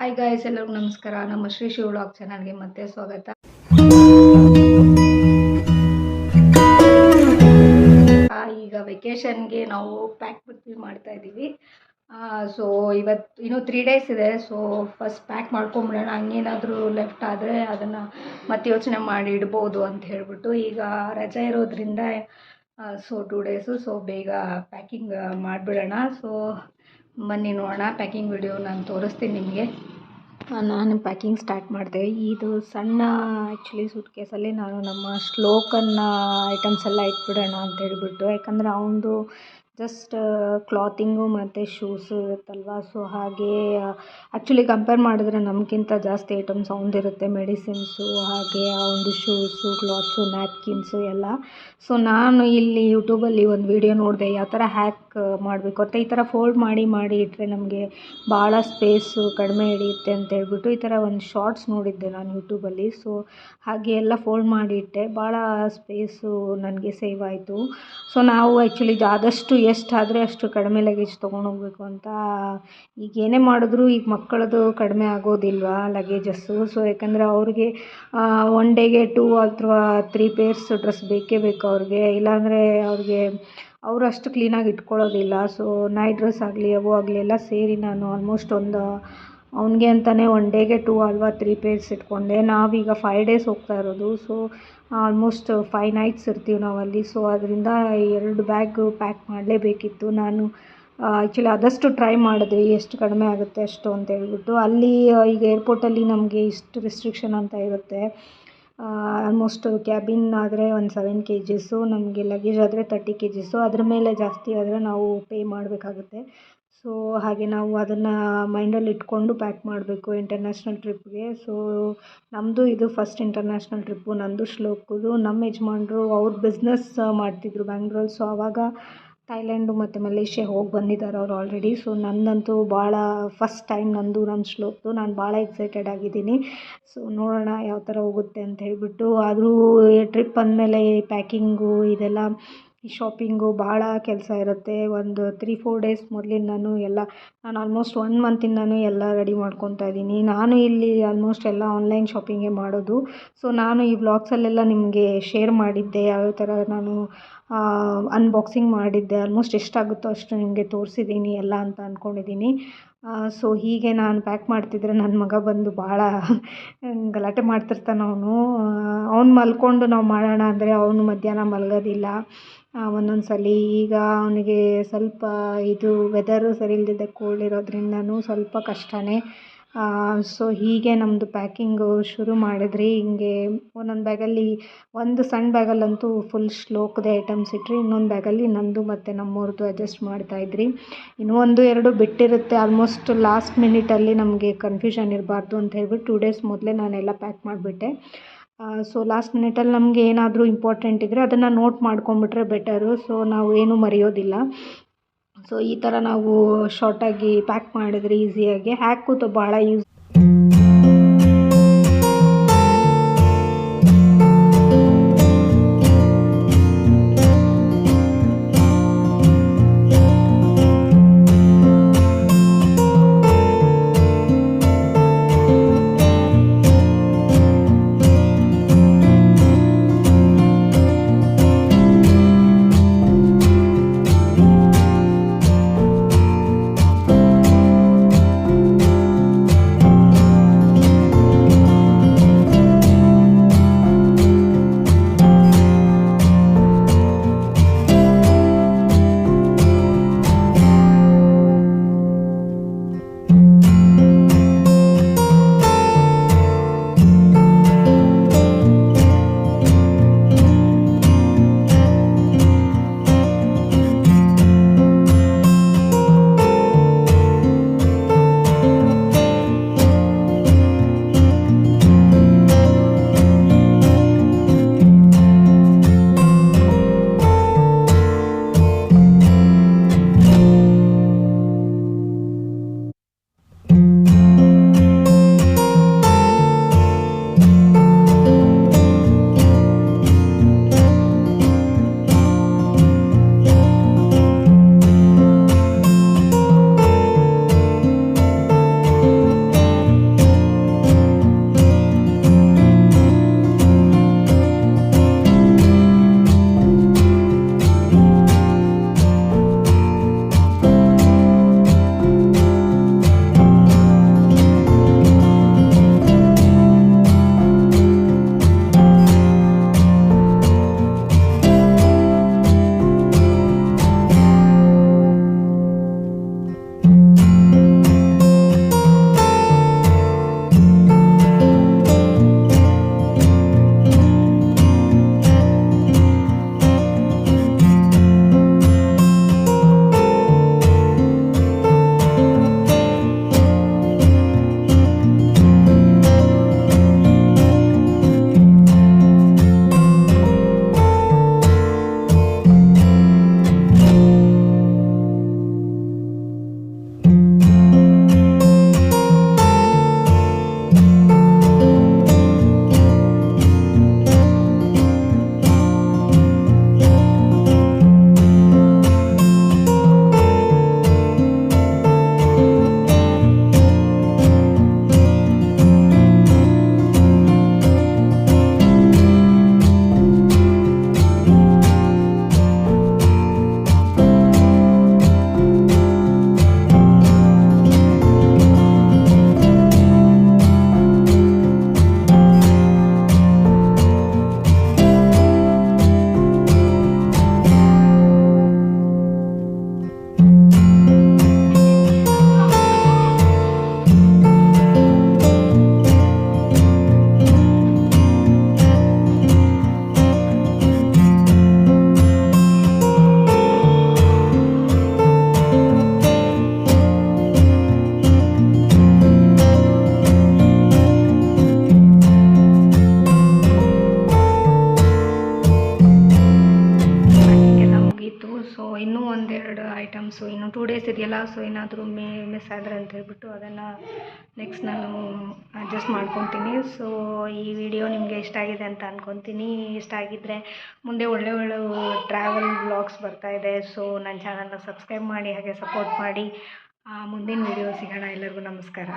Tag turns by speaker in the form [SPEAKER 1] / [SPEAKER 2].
[SPEAKER 1] Hi guys, ಎಲ್ಲರಿಗೂ ನಮಸ್ಕಾರ. ನಮ್ಮ ಶ್ರೀ ಶಿವ ವ್ಲಾಗ್ ಚಾನಲ್ಗೆ ಮತ್ತೆ ಸ್ವಾಗತ. ಈಗ ವೆಕೇಶನ್ಗೆ ನಾವು ಪ್ಯಾಕ್ ಮಾಡ್ತಾ ಇದ್ದೀವಿ. ಸೊ ಇವತ್ತು ಇನ್ನೂ 3 ಡೇಸ್ ಇದೆ. ಸೊ ಫಸ್ಟ್ ಪ್ಯಾಕ್ ಮಾಡ್ಕೊಂಬಿಡೋಣ, ಹಂಗೇನಾದರೂ ಲೆಫ್ಟ್ ಆದರೆ ಅದನ್ನು ಮತ್ತೆ ಯೋಚನೆ ಮಾಡಿ ಇಡ್ಬೋದು ಅಂತ ಹೇಳ್ಬಿಟ್ಟು. ಈಗ ರಜೆ ಇರೋದ್ರಿಂದ ಸೊ 2 ಡೇಸು, ಸೊ ಬೇಗ ಪ್ಯಾಕಿಂಗ್ ಮಾಡಿಬಿಡೋಣ. ಸೊ ಬನ್ನಿ ನೋಡೋಣ, ಪ್ಯಾಕಿಂಗ್ ವಿಡಿಯೋ ನಾನು ತೋರಿಸ್ತೀನಿ ನಿಮಗೆ. ನಾನು ಪ್ಯಾಕಿಂಗ್ ಸ್ಟಾರ್ಟ್ ಮಾಡಿದೆ. ಇದು ಸಣ್ಣ ಆ್ಯಕ್ಚುಲಿ ಸೂಟ್ ಕೇಸಲ್ಲಿ ನಾನು ನಮ್ಮ ಶ್ಲೋಕನ್ನ ಐಟಮ್ಸ್ ಎಲ್ಲ ಇಟ್ಬಿಡೋಣ ಅಂತ ಹೇಳ್ಬಿಟ್ಟು, ಯಾಕಂದರೆ ಅವನದು ಜಸ್ಟ್ ಕ್ಲಾತಿಂಗು ಮತ್ತು ಶೂಸು ಇರುತ್ತಲ್ವ. ಸೊ ಹಾಗೆ ಆ್ಯಕ್ಚುಲಿ ಕಂಪೇರ್ ಮಾಡಿದ್ರೆ ನಮಗಿಂತ ಜಾಸ್ತಿ ಐಟಮ್ಸ್ ಅವನದಿರುತ್ತೆ, ಮೆಡಿಸಿನ್ಸು, ಹಾಗೆ ಅವನದು ಶೂಸು, ಕ್ಲಾತ್ಸು, ನ್ಯಾಪ್ಕಿನ್ಸು ಎಲ್ಲ. ಸೊ ನಾನು ಇಲ್ಲಿ ಯೂಟ್ಯೂಬಲ್ಲಿ ಒಂದು ವಿಡಿಯೋ ನೋಡಿದೆ, ಯಾವ ಥರ ಹ್ಯಾಕ್ ಮಾಡಬೇಕು ಅಂತ. ಈ ಥರ ಫೋಲ್ಡ್ ಮಾಡಿ ಇಟ್ಟರೆ ನಮಗೆ ಭಾಳ ಸ್ಪೇಸು ಕಡಿಮೆ ಹಿಡಿಯುತ್ತೆ ಅಂತ ಹೇಳ್ಬಿಟ್ಟು ಈ ಥರ ಒಂದು ಶಾರ್ಟ್ಸ್ ನೋಡಿದ್ದೆ ನಾನು ಯೂಟ್ಯೂಬಲ್ಲಿ. ಸೊ ಹಾಗೆ ಎಲ್ಲ ಫೋಲ್ಡ್ ಮಾಡಿ ಇಟ್ಟೆ, ಭಾಳ ಸ್ಪೇಸು ನನಗೆ ಸೇವ್ ಆಯಿತು. ಸೊ ನಾವು ಆ್ಯಕ್ಚುಲಿ ಆದಷ್ಟು ಎಷ್ಟಾದರೆ ಅಷ್ಟು ಕಡಿಮೆ ಲಗೇಜ್ ತೊಗೊಂಡೋಗ್ಬೇಕು ಅಂತ. ಈಗ ಏನೇ ಮಾಡಿದ್ರು ಈಗ ಮಕ್ಕಳದು ಕಡಿಮೆ ಆಗೋದಿಲ್ವ ಲಗೇಜಸ್ಸು. ಸೊ ಯಾಕಂದರೆ ಅವ್ರಿಗೆ 1 ಡೇಗೆ 2 ಅಥವಾ 3 ಪೇರ್ಸ್ ಡ್ರೆಸ್ ಬೇಕೇ ಬೇಕು ಅವ್ರಿಗೆ, ಇಲ್ಲಾಂದರೆ ಅವ್ರಿಗೆ ಅವರು ಅಷ್ಟು ಕ್ಲೀನಾಗಿ ಇಟ್ಕೊಳ್ಳೋದಿಲ್ಲ. ಸೊ ನೈಟ್ ಡ್ರೆಸ್ ಆಗಲಿ ಅವು ಆಗಲಿ ಎಲ್ಲ ಸೇರಿ ನಾನು ಆಲ್ಮೋಸ್ಟ್ ಅವನಿಗೆ ಅಂತಲೇ 1 ಡೇಗೆ 2 ಅಲ್ವಾ 3 ಪೇರ್ಸ್ ಇಟ್ಕೊಂಡೆ. ನಾವೀಗ 5 ಡೇಸ್ ಹೋಗ್ತಾ ಇರೋದು. ಸೊ ಆಲ್ಮೋಸ್ಟ್ 5 ನೈಟ್ಸ್ ಇರ್ತೀವಿ ನಾವಲ್ಲಿ. ಸೊ ಅದರಿಂದ 2 ಬ್ಯಾಗ್ ಪ್ಯಾಕ್ ಮಾಡಲೇಬೇಕಿತ್ತು. ನಾನು ಆ್ಯಕ್ಚುಲಿ ಆದಷ್ಟು ಟ್ರೈ ಮಾಡಿದ್ವಿ ಎಷ್ಟು ಕಡಿಮೆ ಆಗುತ್ತೆ ಅಷ್ಟು ಅಂತ ಹೇಳ್ಬಿಟ್ಟು. ಅಲ್ಲಿ ಈಗ ಏರ್ಪೋರ್ಟಲ್ಲಿ ನಮಗೆ ಇಷ್ಟು ರಿಸ್ಟ್ರಿಕ್ಷನ್ ಅಂತ ಇರುತ್ತೆ. ಆಲ್ಮೋಸ್ಟ್ ಕ್ಯಾಬಿನ್ ಆದರೆ ಒಂದು 7 kgs, ನಮಗೆ ಲಗೇಜ್ ಆದರೆ 30 kgs. ಅದ್ರ ಮೇಲೆ ಜಾಸ್ತಿ ಆದರೆ ನಾವು ಪೇ ಮಾಡಬೇಕಾಗುತ್ತೆ. ಸೊ ಹಾಗೆ ನಾವು ಅದನ್ನು ಮೈಂಡಲ್ಲಿ ಇಟ್ಕೊಂಡು ಪ್ಯಾಕ್ ಮಾಡಬೇಕು ಇಂಟರ್ನ್ಯಾಷನಲ್ ಟ್ರಿಪ್ಗೆ. ಸೊ ನಮ್ಮದು ಇದು ಫಸ್ಟ್ ಇಂಟರ್ನ್ಯಾಷನಲ್ ಟ್ರಿಪ್ಪು, ನಂದು ಶ್ಲೋಕದು. ನಮ್ಮ ಯಜಮಾನ್ರು ಅವ್ರು ಬಿಸ್ನೆಸ್ ಮಾಡ್ತಿದ್ರು ಬ್ಯಾಂಗ್ಳೂರಲ್ಲಿ. ಸೊ ಆವಾಗ ಥೈಲ್ಯಾಂಡು ಮತ್ತು ಮಲೇಷ್ಯಾ ಹೋಗಿ ಬಂದಿದ್ದಾರೆ ಅವ್ರು ಆಲ್ರೆಡಿ. ಸೊ ನನ್ನಂತೂ ಭಾಳ ಫಸ್ಟ್ ಟೈಮ್ ನಮ್ಮ ಶ್ಲೋಕದು. ನಾನು ಭಾಳ ಎಕ್ಸೈಟೆಡ್ ಆಗಿದ್ದೀನಿ. ಸೊ ನೋಡೋಣ ಯಾವ ಥರ ಹೋಗುತ್ತೆ ಅಂತ ಹೇಳ್ಬಿಟ್ಟು. ಆದರೂ ಟ್ರಿಪ್ ಅಂದಮೇಲೆ ಪ್ಯಾಕಿಂಗು ಇದೆಲ್ಲ, ಈ ಶಾಪಿಂಗು ಭಾಳ ಕೆಲಸ ಇರುತ್ತೆ. ಒಂದು 3-4 ಡೇಸ್ ಮೊದಲಿಂದನೂ ನಾನು ಆಲ್ಮೋಸ್ಟ್ 1 ಮಂತಿಂದನೂ ಎಲ್ಲ ರೆಡಿ ಮಾಡ್ಕೊತಾ ಇದ್ದೀನಿ. ನಾನು ಇಲ್ಲಿ ಆಲ್ಮೋಸ್ಟ್ ಎಲ್ಲ ಆನ್ಲೈನ್ ಶಾಪಿಂಗೇ ಮಾಡೋದು. ಸೊ ನಾನು ಈ ವ್ಲಾಗ್ಸಲ್ಲೆಲ್ಲ ನಿಮಗೆ ಶೇರ್ ಮಾಡಿದ್ದೆ, ಯಾವ್ಯಾವ ಥರ ನಾನು ಅನ್ಬಾಕ್ಸಿಂಗ್ ಮಾಡಿದ್ದೆ. ಆಲ್ಮೋಸ್ಟ್ ಎಷ್ಟಾಗುತ್ತೋ ಅಷ್ಟು ನಿಮಗೆ ತೋರಿಸಿದ್ದೀನಿ ಎಲ್ಲ ಅಂತ ಅಂದ್ಕೊಂಡಿದ್ದೀನಿ. ಸೊ ಹೀಗೆ ನಾನು ಪ್ಯಾಕ್ ಮಾಡ್ತಿದ್ರೆ ನನ್ನ ಮಗ ಬಂದು ಭಾಳ ಗಲಾಟೆ ಮಾಡ್ತಿರ್ತಾನೆ. ಅವ್ನು ಮಲ್ಕೊಂಡು ನಾವು ಮಾಡೋಣ ಅಂದರೆ ಅವನು ಮಧ್ಯಾಹ್ನ ಮಲಗೋದಿಲ್ಲ ಒಂದೊಂದು ಸಲ. ಈಗ ಅವನಿಗೆ ಸ್ವಲ್ಪ ಇದು ವೆದರು ಸರಿ ಇಲ್ಲದಿದ್ದ ಕೋಲ್ಡ್ ಇರೋದ್ರಿಂದನೂ ಸ್ವಲ್ಪ ಕಷ್ಟನೇ. ಸೊ ಹೀಗೆ ನಮ್ಮದು ಪ್ಯಾಕಿಂಗು ಶುರು ಮಾಡಿದ್ರಿ. ಹಿಂಗೆ ಒಂದೊಂದು ಬ್ಯಾಗಲ್ಲಿ, ಒಂದು ಸಣ್ಣ ಬ್ಯಾಗಲ್ಲಂತೂ ಫುಲ್ ಶ್ಲೋಕದ ಐಟಮ್ಸ್ ಇಟ್ರಿ, ಇನ್ನೊಂದು ಬ್ಯಾಗಲ್ಲಿ ನಂದು ಮತ್ತು ನಮ್ಮವ್ರದ್ದು ಅಡ್ಜಸ್ಟ್ ಮಾಡ್ತಾಯಿದ್ರಿ. ಇನ್ನೂ 1-2 ಬಿಟ್ಟಿರುತ್ತೆ. ಆಲ್ಮೋಸ್ಟ್ ಲಾಸ್ಟ್ ಮಿನಿಟಲ್ಲಿ ನಮಗೆ ಕನ್ಫ್ಯೂಷನ್ ಇರಬಾರ್ದು ಅಂತ ಹೇಳ್ಬಿಟ್ಟು 2 ಡೇಸ್ ಮೊದಲೇ ನಾನೆಲ್ಲ ಪ್ಯಾಕ್ ಮಾಡಿಬಿಟ್ಟೆ. ಸೊ ಲಾಸ್ಟ್ ಮಿನಿಟಲ್ಲಿ ನಮಗೆ ಏನಾದರೂ ಇಂಪಾರ್ಟೆಂಟ್ ಇದ್ದರೆ ಅದನ್ನು ನೋಟ್ ಮಾಡ್ಕೊಂಬಿಟ್ರೆ ಬೆಟರು. ಸೊ ನಾವು ಏನೂ ಮರೆಯೋದಿಲ್ಲ. ಸೊ ಈ ಥರ ನಾವು ಶಾರ್ಟಾಗಿ ಪ್ಯಾಕ್ ಮಾಡಿದ್ರೆ ಈಸಿಯಾಗಿ ಹ್ಯಾಕು ಭಾಳ ಯೂಸ್. ಇನ್ನೂ ಒಂದೆರಡು ಐಟಮ್ಸು ಇನ್ನೂ 2 ಡೇಸ್ ಇದೆಯಲ್ಲ, ಸೊ ಏನಾದರೂ ಮಿಸ್ ಆದರೆ ಅಂತ ಹೇಳ್ಬಿಟ್ಟು ಅದನ್ನು ನೆಕ್ಸ್ಟ್ ನಾನು ಅಡ್ಜಸ್ಟ್ ಮಾಡ್ಕೊತೀನಿ. ಸೊ ಈ ವಿಡಿಯೋ ನಿಮಗೆ ಇಷ್ಟ ಆಗಿದೆ ಅಂತ ಅಂದ್ಕೊತೀನಿ. ಇಷ್ಟ ಆಗಿದ್ದರೆ ಮುಂದೆ ಒಳ್ಳೆ ಟ್ರಾವೆಲ್ ವ್ಲಾಗ್ಸ್ ಬರ್ತಾಯಿದೆ. ಸೊ ನನ್ನ ಚಾನಲ್ನ ಸಬ್ಸ್ಕ್ರೈಬ್ ಮಾಡಿ, ಹಾಗೆ ಸಪೋರ್ಟ್ ಮಾಡಿ. ಮುಂದಿನ ವಿಡಿಯೋ ಸಿಗೋಣ. ಎಲ್ಲರಿಗೂ ನಮಸ್ಕಾರ.